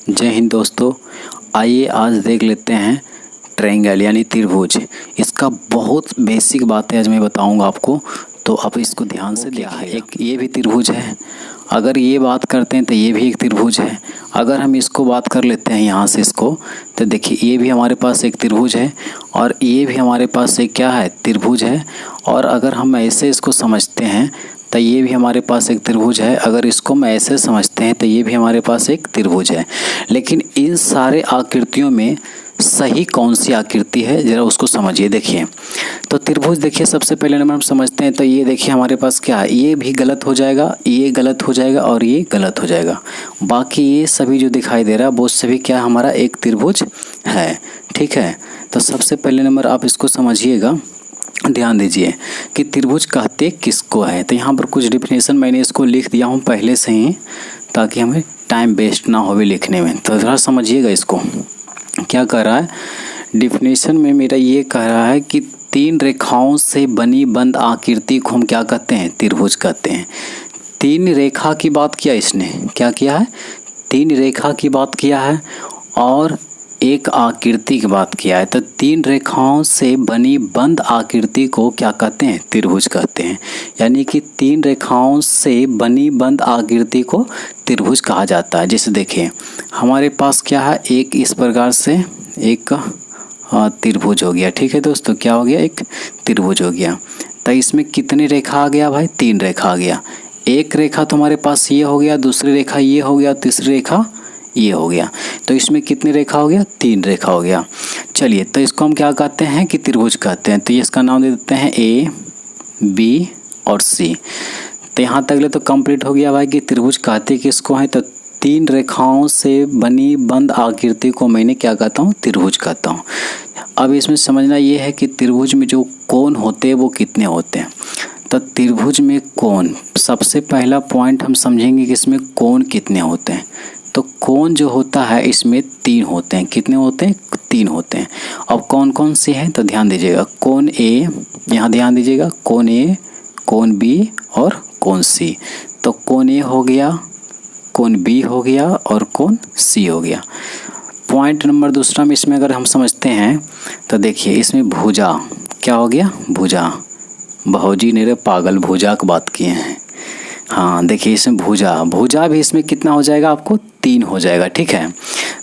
जय हिंद दोस्तों। आइए आज देख लेते हैं ट्रायंगल यानी त्रिभुज। इसका बहुत बेसिक बात है आज मैं बताऊंगा आपको, तो आप इसको ध्यान से देखिए। एक ये भी त्रिभुज है, अगर ये बात करते हैं तो ये भी एक त्रिभुज है। अगर हम इसको बात कर लेते हैं यहाँ से इसको, तो देखिए ये भी हमारे पास एक त्रिभुज है और ये भी हमारे पास एक क्या है, त्रिभुज है। और अगर हम ऐसे इसको समझते हैं तो ये भी हमारे पास एक त्रिभुज है। अगर इसको हम ऐसे समझते हैं तो ये भी हमारे पास एक त्रिभुज है। लेकिन इन सारे आकृतियों में सही कौन सी आकृति है ज़रा उसको समझिए। देखिए तो त्रिभुज, देखिए सबसे पहले नंबर हम समझते हैं तो ये देखिए हमारे पास क्या है, ये भी गलत हो जाएगा, ये गलत हो जाएगा और ये गलत हो जाएगा। बाकी ये सभी जो दिखाई दे रहा है वो सभी क्या हमारा एक त्रिभुज है। ठीक है, तो सबसे पहले नंबर आप इसको समझिएगा, ध्यान दीजिए कि त्रिभुज कहते किसको है। तो यहाँ पर कुछ डिफिनेशन मैंने इसको लिख दिया हूँ पहले से ही, ताकि हमें टाइम वेस्ट ना होवे लिखने में। तो ज़रा समझिएगा इसको क्या कह रहा है। डिफिनेशन में मेरा ये कह रहा है कि तीन रेखाओं से बनी बंद आकृति को हम क्या कहते हैं, त्रिभुज कहते हैं। तीन रेखा की बात किया इसने, क्या किया है, तीन रेखा की बात किया है और एक आकृति की बात किया है। तो तीन रेखाओं से बनी बंद आकृति को क्या कहते हैं, त्रिभुज कहते हैं। यानी कि तीन रेखाओं से बनी बंद आकृति को त्रिभुज कहा जाता है। जैसे देखिए हमारे पास क्या है, एक इस प्रकार से एक त्रिभुज हो गया। ठीक है दोस्तों, क्या हो गया, एक त्रिभुज हो गया। तो इसमें कितनी रेखा आ गया भाई, तीन रेखा आ गया। एक रेखा तो हमारे पास ये हो गया, दूसरी रेखा ये हो गया, तीसरी रेखा ये हो गया। तो इसमें कितनी रेखा हो गया, तीन रेखा हो गया। चलिए तो इसको हम क्या कहते हैं कि त्रिभुज कहते हैं। तो ये इसका नाम दे देते हैं ए, बी और सी। तो यहाँ तक ले तो कंप्लीट हो गया भाई कि त्रिभुज कहते किसको है। तो तीन रेखाओं से बनी बंद आकृति को मैंने क्या कहता हूँ, त्रिभुज कहता हूँ। अब इसमें समझना ये है कि त्रिभुज में जो कोण होते हैं वो कितने होते हैं। तो त्रिभुज में कोण, सबसे पहला पॉइंट हम समझेंगे कि इसमें कोण कितने होते हैं। तो कोण जो होता है इसमें तीन होते हैं। कितने होते हैं, तीन होते हैं। अब कौन कौन से हैं तो ध्यान दीजिएगा। कोण ए, यहाँ ध्यान दीजिएगा, कोण ए, कोण बी और कोण सी। तो कोण ए हो गया, कोण बी हो गया और कोण सी हो गया। पॉइंट नंबर दूसरा में इसमें अगर हम समझते हैं तो देखिए इसमें भुजा क्या हो गया, भुजा। भौजी ने रे पागल भुजा की बात किए हैं। हाँ देखिए इसमें भुजा, भुजा भी इसमें कितना हो जाएगा आपको, तीन हो जाएगा। ठीक है,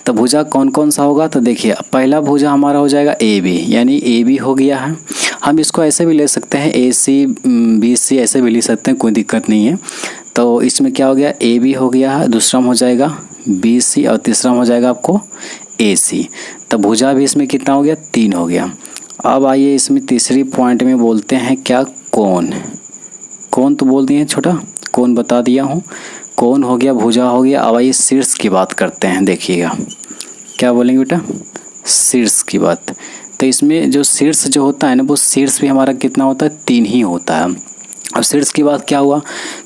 तो भुजा कौन कौन सा होगा तो देखिए पहला भुजा हमारा हो जाएगा ए बी, यानी ए बी हो गया है। हम इसको ऐसे भी ले सकते हैं, ए सी बी सी ऐसे भी ले सकते हैं, कोई दिक्कत नहीं है। तो इसमें क्या हो गया, ए बी हो गया है, दूसरा में हो जाएगा बी सी और तीसरा में हो जाएगा आपको ए सी। तो भुजा भी इसमें कितना हो गया, तीन हो गया। अब आइए इसमें तीसरी पॉइंट में बोलते हैं क्या, कोण। कोण तो बोल दिए हैं छोटा, कोण बता दिया हूँ। कोण हो गया, भुजा हो गया। अब आइए शीर्ष की बात करते हैं। देखिएगा क्या बोलेंगे बेटा, शीर्ष की बात। तो इसमें जो शीर्ष जो होता है ना, वो शीर्ष भी हमारा कितना होता है, तीन ही होता है। अब शीर्ष की बात क्या हुआ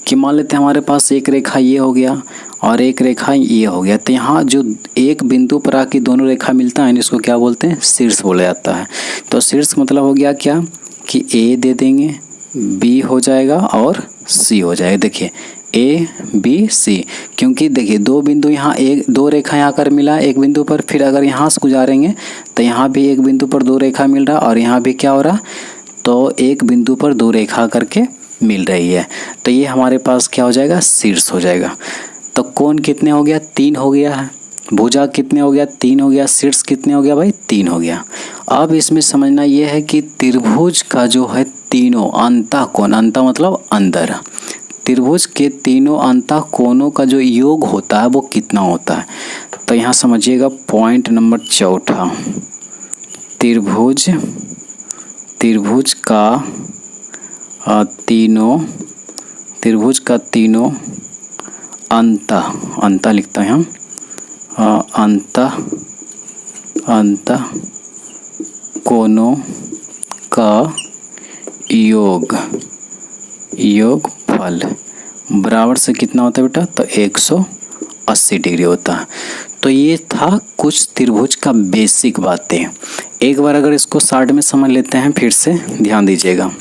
कि मान लेते हैं हमारे पास एक रेखा ये हो गया और एक रेखा ये हो गया। तो यहाँ जो एक बिंदु पर आके दोनों रेखा मिलता है इसको क्या बोलते हैं, शीर्ष बोला जाता है। तो शीर्ष मतलब हो गया क्या कि ए दे देंगे, बी हो जाएगा और सी हो जाएगा। देखिए ए बी सी, क्योंकि देखिए दो बिंदु यहाँ, एक दो रेखा यहाँ कर मिला एक बिंदु पर, फिर अगर यहाँ से गुजारेंगे तो यहाँ भी एक बिंदु पर दो रेखा मिल रहा और यहाँ भी क्या हो रहा, तो एक बिंदु पर दो रेखा करके मिल रही है। तो ये हमारे पास क्या हो जाएगा, शीर्ष हो जाएगा। तो कोण कितने हो गया, तीन हो गया है। भुजा कितने हो गया, तीन हो गया। शीर्ष कितने हो गया भाई, तीन हो गया। अब इसमें समझना ये है कि त्रिभुज का जो है तीनों अंतः कोण, अंतः मतलब अंदर, त्रिभुज के तीनों अंतः कोणों का जो योग होता है वो कितना होता है। तो यहाँ समझिएगा पॉइंट नंबर चौथा, त्रिभुज, त्रिभुज का तीनों, त्रिभुज का तीनों अंतः, अंतः लिखता है हम, अंतः, अंतः कोणों का योग, योगफल बराबर से कितना होता है बेटा, तो 180 डिग्री होता है। तो ये था कुछ त्रिभुज का बेसिक बातें। एक बार अगर इसको शॉर्ट में समझ लेते हैं फिर से, ध्यान दीजिएगा।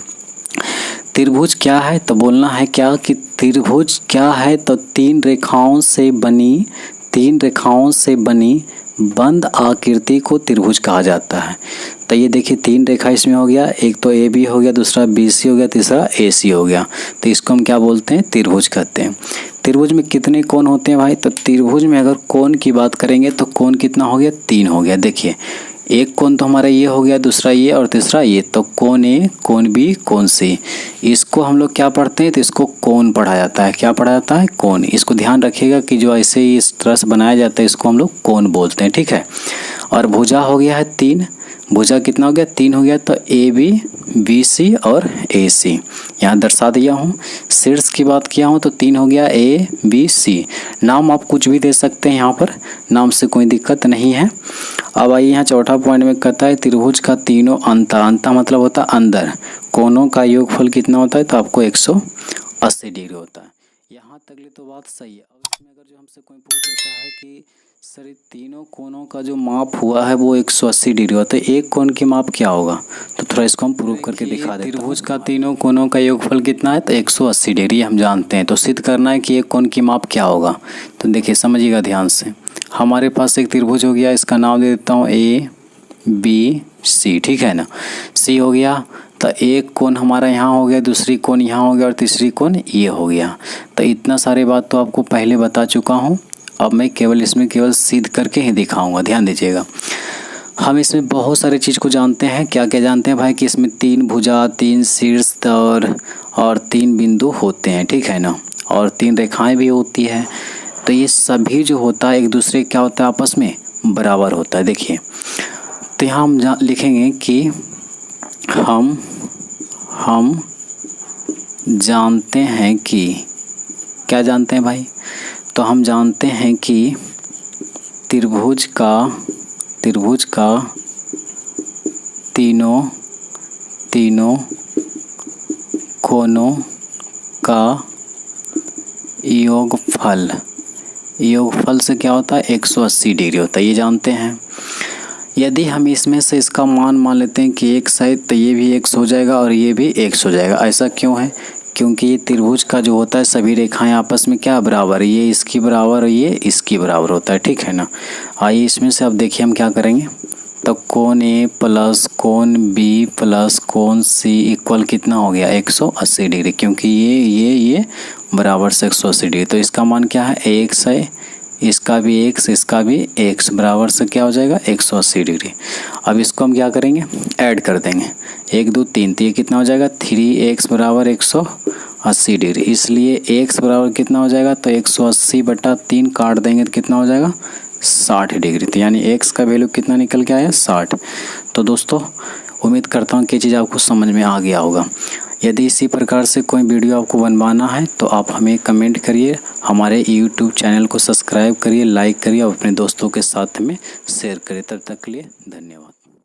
त्रिभुज क्या है तो बोलना है क्या कि त्रिभुज क्या है, तो तीन रेखाओं से बनी तीन रेखाओं से बनी बंद आकृति को त्रिभुज कहा जाता है। तो ये देखिए तीन रेखा इसमें हो गया, एक तो ए बी हो गया, दूसरा बी सी हो गया, तीसरा ए सी हो गया। तो इसको हम क्या बोलते हैं? त्रिभुज कहते हैं। त्रिभुज में कितने कोण होते हैं भाई? तो त्रिभुज में अगर कोण की बात करेंगे तो कोण कितना हो गया? 3 हो गया। देखिए एक कोण तो हमारा ये हो गया, दूसरा ये और तीसरा ये, तो कोण ए, कोण बी, कोण सी। इसको हम लोग क्या पढ़ते हैं? तो इसको कोण पढ़ा जाता है। क्या पढ़ा जाता है? कोण। इसको ध्यान रखिएगा कि जो ऐसे ही इस तरह से बनाया जाता है इसको हम लोग कोण बोलते हैं, ठीक है। और भुजा हो गया है 3, भुजा कितना हो गया? 3 हो गया। तो ए बी, बी सी और ए सी यहाँ दर्शा दिया हूँ। शीर्ष की बात किया हूँ तो 3 हो गया, ए बी सी। नाम आप कुछ भी दे सकते हैं यहाँ पर, नाम से कोई दिक्कत नहीं है। अब आइए यहाँ चौथा पॉइंट में कहता है त्रिभुज का तीनों अंता, अंता मतलब होता है अंदर, कोणों का योगफल कितना होता है? तो आपको 180 डिग्री होता है। यहाँ तक ले तो बात सही है। अब इसमें अगर जो हमसे कोई पूछ लेता है कि सर तीनों कोणों का जो माप हुआ है वो 180 डिग्री होता है, एक कोण की माप क्या होगा? तो थोड़ा इसको हम प्रूव करके दिखा देते हैं। त्रिभुज का तीनों कोणों का योगफल कितना है? तो 180 डिग्री हम जानते हैं। तो सिद्ध करना है कि एक कोण की माप क्या होगा। तो देखिए समझिएगा ध्यान से। हमारे पास एक त्रिभुज हो गया, इसका नाम दे देता हूँ ए बी सी, ठीक है ना। सी हो गया तो एक कोण हमारा यहाँ हो गया, दूसरी कोण यहाँ हो गया और तीसरी कोण ये हो गया। तो इतना सारे बात तो आपको पहले बता चुका हूँ। अब मैं केवल इसमें केवल सिद्ध करके ही दिखाऊंगा, ध्यान दीजिएगा। हम इसमें बहुत सारी चीज़ को जानते हैं। क्या क्या जानते हैं भाई? कि इसमें 3 भुजा, 3 शीर्ष और 3 बिंदु होते हैं, ठीक है ना, और 3 रेखाएं भी होती है। तो ये सभी जो होता है एक दूसरे क्या होता है? आपस में बराबर होता है। देखिए तो यहाँ हम लिखेंगे कि हम जानते हैं कि, क्या जानते हैं भाई? तो हम जानते हैं कि त्रिभुज का तीनों कोणों का योगफल से क्या होता है? 180 डिग्री होता है, ये जानते हैं। यदि हम इसमें से इसका मान लेते हैं कि x है तो ये भी x हो जाएगा और ये भी x हो जाएगा। ऐसा क्यों है? क्योंकि ये त्रिभुज का जो होता है सभी रेखाएं आपस में क्या बराबर है? ये इसकी बराबर और ये इसकी बराबर होता है, ठीक है ना। आइए इसमें से अब देखिए हम क्या करेंगे। तो कोण ए प्लस कोण बी प्लस कोण सी इक्वल कितना हो गया? 180 डिग्री, क्योंकि ये बराबर से 180 डिग्री। तो इसका मान क्या है? x है, इसका भी x, इसका भी x, बराबर से क्या हो जाएगा? 180 डिग्री। अब इसको हम क्या करेंगे? ऐड कर देंगे, 1 2 3, तो ये कितना हो जाएगा? 3x बराबर 180 डिग्री। इसलिए x बराबर कितना हो जाएगा? तो 180/3 काट देंगे तो कितना हो जाएगा? 60 डिग्री। तो यानी x का वैल्यू कितना निकल के आया? 60। तो दोस्तों उम्मीद करता हूँ कि ये चीज़ आपको समझ में आ गया होगा। यदि इसी प्रकार से कोई वीडियो आपको बनवाना है तो आप हमें कमेंट करिए, हमारे YouTube चैनल को सब्सक्राइब करिए, लाइक करिए और अपने दोस्तों के साथ में शेयर करिए। तब तक के लिए धन्यवाद।